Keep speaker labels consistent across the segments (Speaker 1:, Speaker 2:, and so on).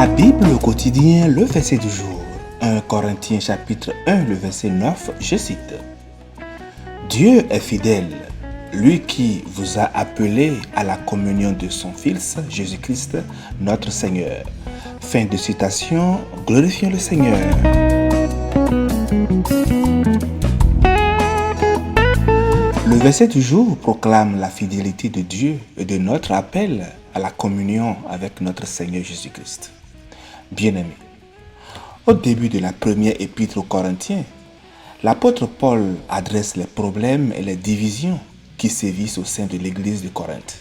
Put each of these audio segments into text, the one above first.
Speaker 1: La Bible au quotidien, le verset du jour. 1 Corinthiens chapitre 1, le verset 9, je cite. Dieu est fidèle, lui qui vous a appelé à la communion de son Fils, Jésus-Christ, notre Seigneur. Fin de citation, glorifions le Seigneur. Le verset du jour proclame la fidélité de Dieu et de notre appel à la communion avec notre Seigneur Jésus-Christ. Bien-aimés, au début de la première épître aux Corinthiens, l'apôtre Paul adresse les problèmes et les divisions qui sévissent au sein de l'église de Corinthe.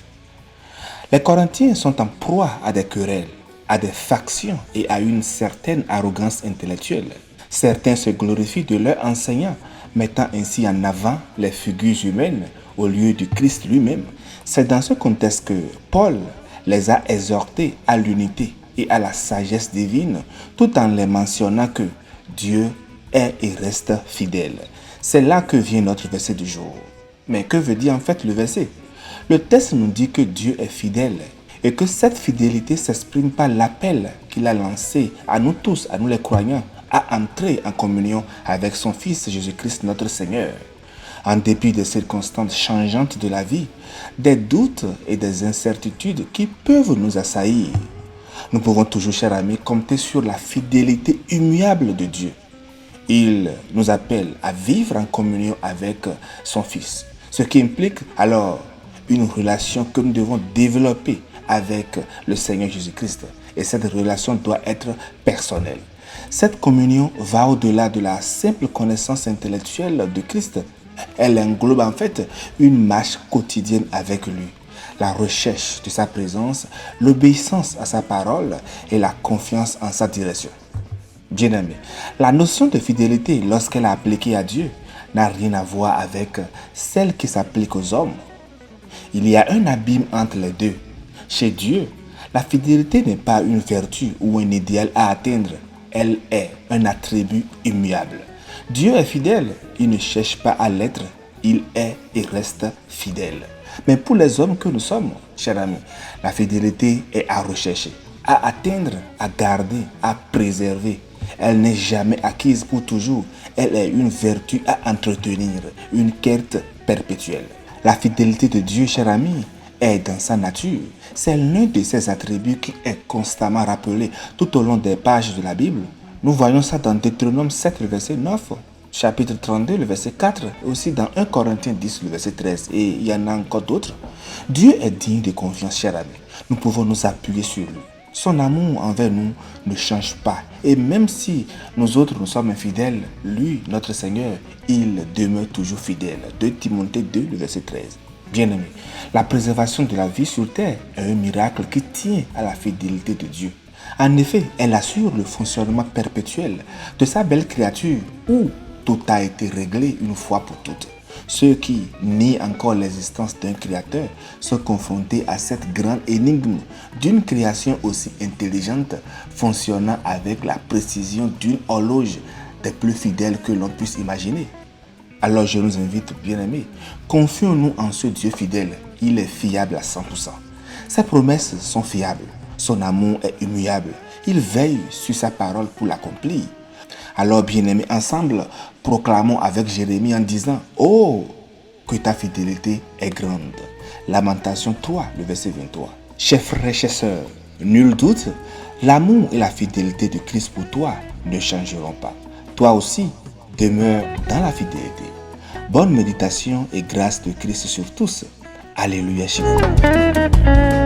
Speaker 1: Les Corinthiens sont en proie à des querelles, à des factions et à une certaine arrogance intellectuelle. Certains se glorifient de leurs enseignants, mettant ainsi en avant les figures humaines au lieu du Christ lui-même. C'est dans ce contexte que Paul les a exhortés à l'unité et à la sagesse divine, tout en les mentionnant que Dieu est et reste fidèle. C'est là que vient notre verset du jour. Mais que veut dire en fait le verset? Le texte nous dit que Dieu est fidèle et que cette fidélité s'exprime par l'appel qu'il a lancé à nous tous, à nous les croyants, à entrer en communion avec son Fils Jésus-Christ notre Seigneur. En dépit des circonstances changeantes de la vie, des doutes et des incertitudes qui peuvent nous assaillir, nous pouvons toujours, chers amis, compter sur la fidélité immuable de Dieu. Il nous appelle à vivre en communion avec son Fils, ce qui implique alors une relation que nous devons développer avec le Seigneur Jésus-Christ. Et cette relation doit être personnelle. Cette communion va au-delà de la simple connaissance intellectuelle de Christ. Elle englobe en fait une marche quotidienne avec lui, la recherche de sa présence, l'obéissance à sa parole et la confiance en sa direction. Bien-aimé, la notion de fidélité, lorsqu'elle est appliquée à Dieu, n'a rien à voir avec celle qui s'applique aux hommes. Il y a un abîme entre les deux. Chez Dieu, la fidélité n'est pas une vertu ou un idéal à atteindre. Elle est un attribut immuable. Dieu est fidèle, il ne cherche pas à l'être, il est et reste fidèle. Mais pour les hommes que nous sommes, chers amis, la fidélité est à rechercher, à atteindre, à garder, à préserver. Elle n'est jamais acquise pour toujours, elle est une vertu à entretenir, une quête perpétuelle. La fidélité de Dieu, chers amis, est dans sa nature. C'est l'un de ses attributs qui est constamment rappelé tout au long des pages de la Bible. Nous voyons ça dans Deutéronome 7, le verset 9, chapitre 32, le verset 4, et aussi dans 1 Corinthiens 10, le verset 13, et il y en a encore d'autres. Dieu est digne de confiance, chers amis. Nous pouvons nous appuyer sur lui. Son amour envers nous ne change pas. Et même si nous autres nous sommes infidèles, lui, notre Seigneur, il demeure toujours fidèle. 2 Timothée 2, le verset 13. Bien-aimé, la préservation de la vie sur terre est un miracle qui tient à la fidélité de Dieu. En effet, elle assure le fonctionnement perpétuel de sa belle créature où tout a été réglé une fois pour toutes. Ceux qui nient encore l'existence d'un créateur sont confrontés à cette grande énigme d'une création aussi intelligente, fonctionnant avec la précision d'une horloge des plus fidèles que l'on puisse imaginer. Alors je nous invite, bien-aimés, confions-nous en ce Dieu fidèle. Il est fiable à 100%. Ses promesses sont fiables. Son amour est immuable. Il veille sur sa parole pour l'accomplir. Alors, bien-aimés, ensemble, proclamons avec Jérémie en disant « Oh, que ta fidélité est grande !» Lamentation 3, le verset 23. Chers frères, chers sœurs, nul doute, l'amour et la fidélité de Christ pour toi ne changeront pas. Toi aussi, demeure dans la fidélité. Bonne méditation et grâce de Christ sur tous. Alléluia chez vous.